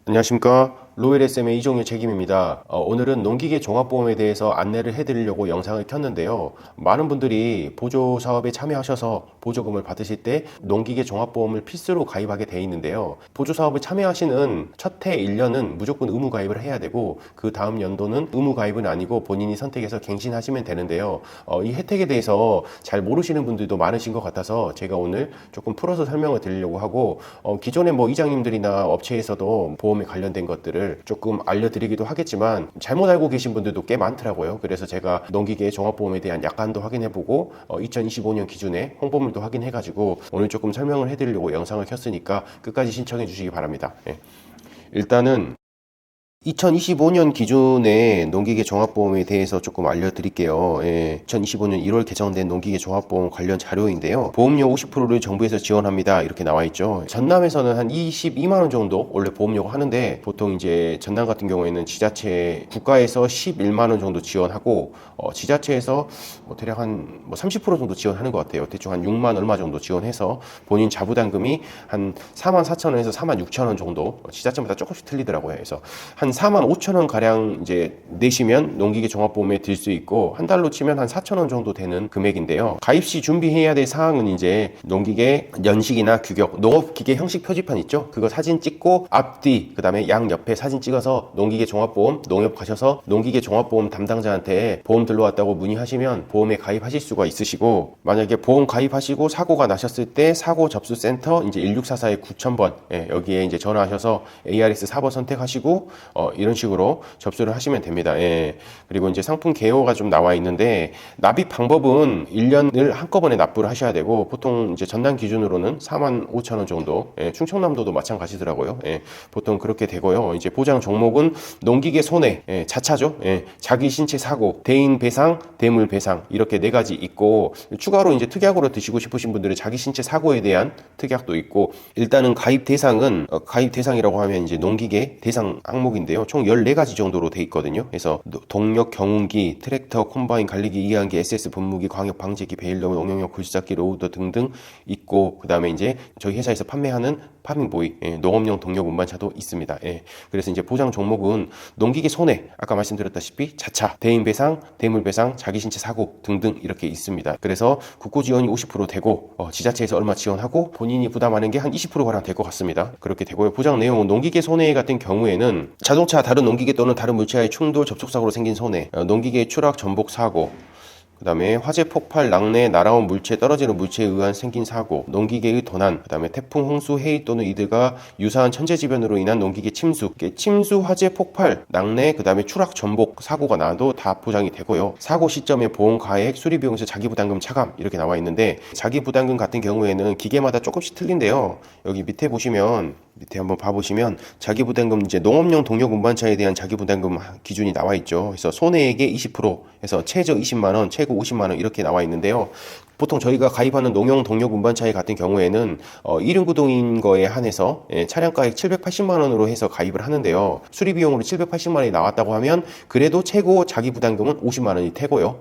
안녕하십니까. 로엘 SM의 이종일 책임입니다. 오늘은 농기계 종합보험에 대해서 안내를 해드리려고 영상을 켰는데요. 많은 분들이 보조사업에 참여하셔서 보조금을 받으실 때 농기계 종합보험을 필수로 가입하게 돼 있는데요. 보조사업에 참여하시는 첫 해 1년은 무조건 의무 가입을 해야 되고 그 다음 연도는 의무 가입은 아니고 본인이 선택해서 갱신하시면 되는데요. 이 혜택에 대해서 잘 모르시는 분들도 많으신 것 같아서 제가 오늘 조금 풀어서 설명을 드리려고 하고 기존에 이장님들이나 업체에서도 보험에 관련된 것들을 조금 알려드리기도 하겠지만 잘못 알고 계신 분들도 꽤 많더라고요. 그래서 제가 농기계 종합보험에 대한 약관도 확인해보고 2025년 기준에 홍보물도 확인해가지고 오늘 조금 설명을 해드리려고 영상을 켰으니까 끝까지 신청해 주시기 바랍니다. 일단은 2025년 기준의 농기계 종합보험에 대해서 조금 알려드릴게요. 2025년 1월 개정된 농기계 종합보험 관련 자료인데요. 보험료 50%를 정부에서 지원합니다. 이렇게 나와 있죠. 전남에서는 한 22만 원 정도 원래 보험료가 하는데 보통 이제 전남 같은 경우에는 지자체 국가에서 11만 원 정도 지원하고 지자체에서 대략 한 30% 정도 지원하는 것 같아요. 대충 한 6만 얼마 정도 지원해서 본인 자부담금이 한 4만 4천 원에서 4만 6천 원 정도 지자체마다 조금씩 틀리더라고요. 그래서 한 4만 5천 원 가량 이제 내시면 농기계 종합보험에 들 수 있고 한 달로 치면 한 4천 원 정도 되는 금액인데요. 가입 시 준비해야 될 사항은 이제 농기계 연식이나 규격, 농업기계 형식 표지판 있죠? 그거 사진 찍고 앞뒤 그다음에 양 옆에 사진 찍어서 농기계 종합보험 농협 가셔서 농기계 종합보험 담당자한테 보험 들러왔다고 문의하시면 보험에 가입하실 수가 있으시고 만약에 보험 가입하시고 사고가 나셨을 때 사고 접수 센터 이제 1644의 9000번 여기에 이제 전화하셔서 ARS 4번 선택하시고 이런 식으로 접수를 하시면 됩니다. 그리고 이제 상품 개요가 좀 나와 있는데 납입 방법은 1년을 한꺼번에 납부를 하셔야 되고 보통 이제 전남 기준으로는 4만 5천 원 정도, 충청남도도 마찬가지더라고요. 보통 그렇게 되고요. 이제 보장 종목은 농기계 손해, 자차죠. 자기 신체 사고, 대인 배상, 대물 배상 이렇게 네 가지 있고 추가로 이제 특약으로 드시고 싶으신 분들은 자기 신체 사고에 대한 특약도 있고 일단은 가입 대상이라고 하면 이제 농기계 대상 항목인데요. 총 14가지 정도로 돼 있거든요. 그래서 동력 경운기, 트랙터, 콤바인, 관리기, 이항기, SS 분무기, 광역 방제기, 베일러, 농용용 굴삭기, 로우더 등등 있고 그 다음에 이제 저희 회사에서 판매하는 파밍보이, 농업용 동력 운반차도 있습니다. 그래서 이제 보장 종목은 농기계 손해, 아까 말씀드렸다시피 자차, 대인 배상, 대물 배상, 자기 신체 사고 등등 이렇게 있습니다. 그래서 국고 지원이 50% 되고 지자체에서 얼마 지원하고 본인이 부담하는 게 한 20%가량 될 것 같습니다. 그렇게 되고요. 보장 내용은 농기계 손해 같은 경우에는 자동차, 다른 농기계 또는 다른 물체와의 충돌, 접촉사고로 생긴 손해, 농기계의 추락, 전복 사고, 그 다음에 화재, 폭발, 낙뢰, 날아온 물체, 떨어지는 물체에 의한 생긴 사고, 농기계의 도난, 그 다음에 태풍, 홍수, 해일 또는 이들과 유사한 천재지변으로 인한 농기계 침수, 침수, 화재, 폭발, 낙뢰, 그 다음에 추락, 전복, 사고가 나도 다 보장이 되고요. 사고 시점에 보험 가액, 수리비용에서 자기부담금 차감 이렇게 나와 있는데 자기부담금 같은 경우에는 기계마다 조금씩 틀린데요. 여기 밑에 한번 봐보시면 자기부담금 이제 농업용 동력 운반차에 대한 자기부담금 기준이 나와 있죠. 그래서 손해액의 20%에서 최저 20만 원, 최고 50만 원 이렇게 나와 있는데요. 보통 저희가 가입하는 농용 동력 운반차에 같은 경우에는 1륜 구동인 거에 한해서 차량가액 780만 원으로 해서 가입을 하는데요. 수리 비용으로 780만 원이 나왔다고 하면 그래도 최고 자기 부담금은 50만 원이 되고요.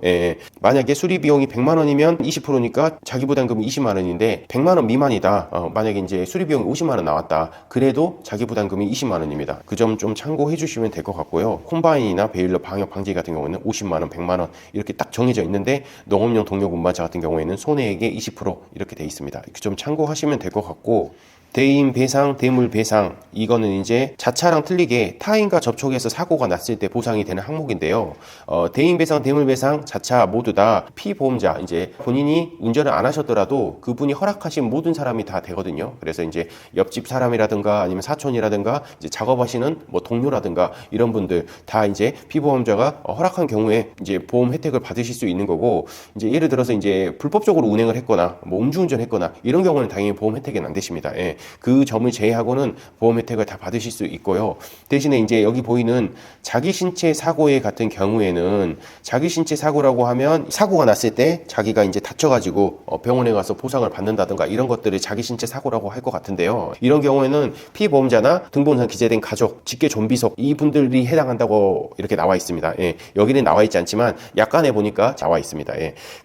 만약에 수리 비용이 100만 원이면 20%니까 자기 부담금이 20만 원인데 100만 원 미만이다. 만약에 이제 수리 비용이 50만 원 나왔다. 그래도 자기 부담금이 20만 원입니다. 그 점 좀 참고해 주시면 될 것 같고요. 콤바인이나 베일러, 방역 방지 같은 경우는 50만 원, 100만 원 이렇게 딱 정해져 있는데 농업용 동력 운반차 같은 경우에는 손해액의 20% 이렇게 돼 있습니다. 좀 참고하시면 될 것 같고 대인 배상, 대물 배상 이거는 이제 자차랑 틀리게 타인과 접촉해서 사고가 났을 때 보상이 되는 항목인데요. 대인 배상, 대물 배상, 자차 모두 다 피보험자 이제 본인이 운전을 안 하셨더라도 그분이 허락하신 모든 사람이 다 되거든요. 그래서 이제 옆집 사람이라든가 아니면 사촌이라든가 이제 작업하시는 동료라든가 이런 분들 다 이제 피보험자가 허락한 경우에 이제 보험 혜택을 받으실 수 있는 거고 이제 예를 들어서 이제 불법적으로 운행을 했거나 음주운전 했거나 이런 경우는 당연히 보험 혜택은 안 되십니다. 그 점을 제외하고는 보험 혜택을 다 받으실 수 있고요. 대신에 이제 여기 보이는 자기 신체 사고에 같은 경우에는 자기 신체 사고라고 하면 사고가 났을 때 자기가 이제 다쳐가지고 병원에 가서 보상을 받는다든가 이런 것들을 자기 신체 사고라고 할 것 같은데요. 이런 경우에는 피보험자나 등본상 기재된 가족, 직계 존비속 이분들이 해당한다고 이렇게 나와 있습니다. 여기는 나와 있지 않지만 약관에 보니까 나와 있습니다.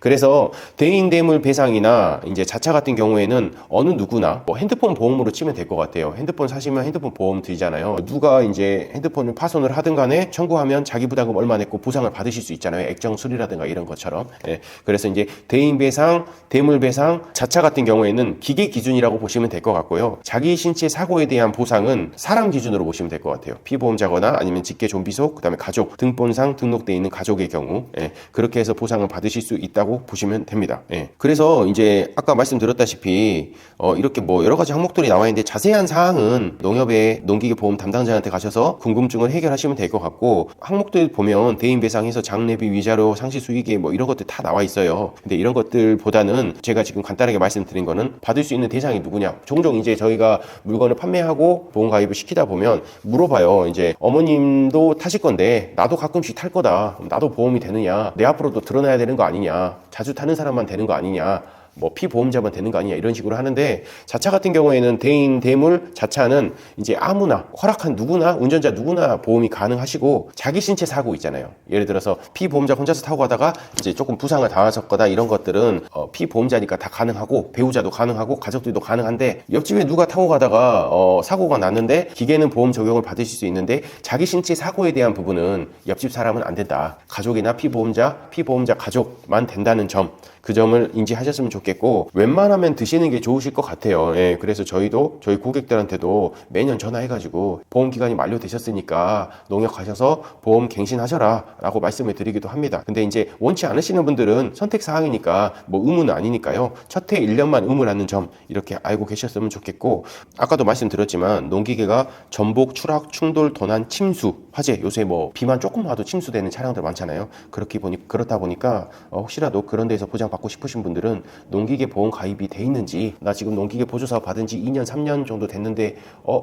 그래서 대인 대물 배상이나 이제 자차 같은 경우에는 어느 누구나 핸드폰 보험 보험으로 치면 될 것 같아요. 핸드폰 사시면 핸드폰 보험 들잖아요. 누가 이제 핸드폰을 파손을 하든 간에 청구하면 자기 부담금 얼마 냈고 보상을 받으실 수 있잖아요. 액정 수리라든가 이런 것처럼. 예. 그래서 이제 대인 배상, 대물 배상, 자차 같은 경우에는 기계 기준이라고 보시면 될 것 같고요. 자기 신체 사고에 대한 보상은 사람 기준으로 보시면 될 것 같아요. 피보험자거나 아니면 직계 존비속, 그다음에 가족, 등본상 등록되어 있는 가족의 경우, 예. 그렇게 해서 보상을 받으실 수 있다고 보시면 됩니다. 예. 그래서 이제 아까 말씀드렸다시피 이렇게 뭐 여러 가지 항목들이 나와 있는데 자세한 사항은 농협의 농기계 보험 담당자한테 가셔서 궁금증을 해결하시면 될 것 같고, 항목들 보면 대인 배상해서 장례비, 위자료, 상시 수익액 뭐 이런 것들 다 나와 있어요. 근데 이런 것들보다는 제가 지금 간단하게 말씀드린 거는 받을 수 있는 대상이 누구냐. 종종 이제 저희가 물건을 판매하고 보험 가입을 시키다 보면 물어봐요. 이제 어머님도 타실 건데 나도 가끔씩 탈 거다. 나도 보험이 되느냐? 내 앞으로도 드러나야 되는 거 아니냐? 자주 타는 사람만 되는 거 아니냐? 뭐 피보험자만 되는 거 아니냐 이런 식으로 하는데, 자차 같은 경우에는 대인, 대물, 자차는 이제 아무나 허락한 누구나, 운전자 누구나 보험이 가능하시고, 자기 신체 사고 있잖아요. 예를 들어서 피보험자 혼자서 타고 가다가 이제 조금 부상을 당하셨거나 이런 것들은 피보험자니까 다 가능하고, 배우자도 가능하고, 가족들도 가능한데, 옆집에 누가 타고 가다가 사고가 났는데 기계는 보험 적용을 받으실 수 있는데 자기 신체 사고에 대한 부분은 옆집 사람은 안 된다. 가족이나 피보험자, 피보험자 가족만 된다는 점, 그 점을 인지하셨으면 좋겠고, 웬만하면 드시는 게 좋으실 것 같아요. 예, 그래서 저희도 저희 고객들한테도 매년 전화해가지고 보험기간이 만료되셨으니까 농협 가셔서 보험 갱신하셔라 라고 말씀을 드리기도 합니다. 근데 이제 원치 않으시는 분들은 선택사항이니까 뭐 의무는 아니니까요. 첫 해 1년만 의무라는 점 이렇게 알고 계셨으면 좋겠고, 아까도 말씀드렸지만 농기계가 전복, 추락, 충돌, 도난, 침수, 화재, 요새 뭐 비만 조금 와도 침수되는 차량들 많잖아요. 그렇다 보니까 혹시라도 그런 데서 보장받고 싶으신 분들은 농기계 보험 가입이 돼 있는지, 나 지금 농기계 보조사업 받은 지 2년 3년 정도 됐는데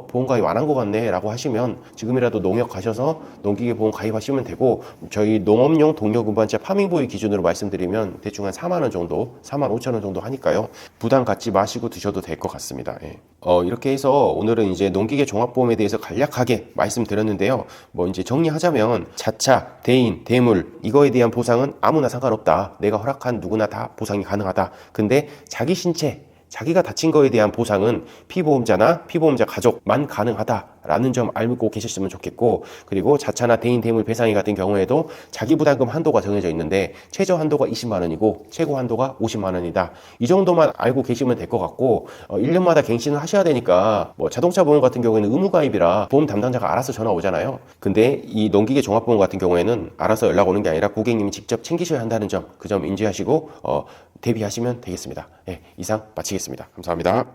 보험 가입 안 한 것 같네 라고 하시면 지금이라도 농협 가셔서 농기계 보험 가입하시면 되고, 저희 농업용 동력 운반차 파밍보이 기준으로 말씀드리면 대충 한 4만 원 정도, 4만 5천 원 정도 하니까요. 부담 갖지 마시고 드셔도 될 것 같습니다. 예. 이렇게 해서 오늘은 이제 농기계 종합보험에 대해서 간략하게 말씀드렸는데요. 뭐 이제 정리하자면 자차, 대인, 대물 이거에 대한 보상은 아무나 상관없다. 내가 허락한 누구나 다 보상이 가능하다. 근데 자기 신체, 자기가 다친 거에 대한 보상은 피보험자나 피보험자 가족만 가능하다라는 점 알고 계셨으면 좋겠고, 그리고 자차나 대인, 대물 배상이 같은 경우에도 자기 부담금 한도가 정해져 있는데 최저 한도가 20만 원이고 최고 한도가 50만 원이다. 이 정도만 알고 계시면 될 것 같고, 1년마다 갱신을 하셔야 되니까 뭐 자동차 보험 같은 경우에는 의무 가입이라 보험 담당자가 알아서 전화 오잖아요. 근데 이 농기계 종합보험 같은 경우에는 알아서 연락 오는 게 아니라 고객님이 직접 챙기셔야 한다는 점, 그 점 인지하시고 대비하시면 되겠습니다. 네, 이상 마치겠습니다. 감사합니다.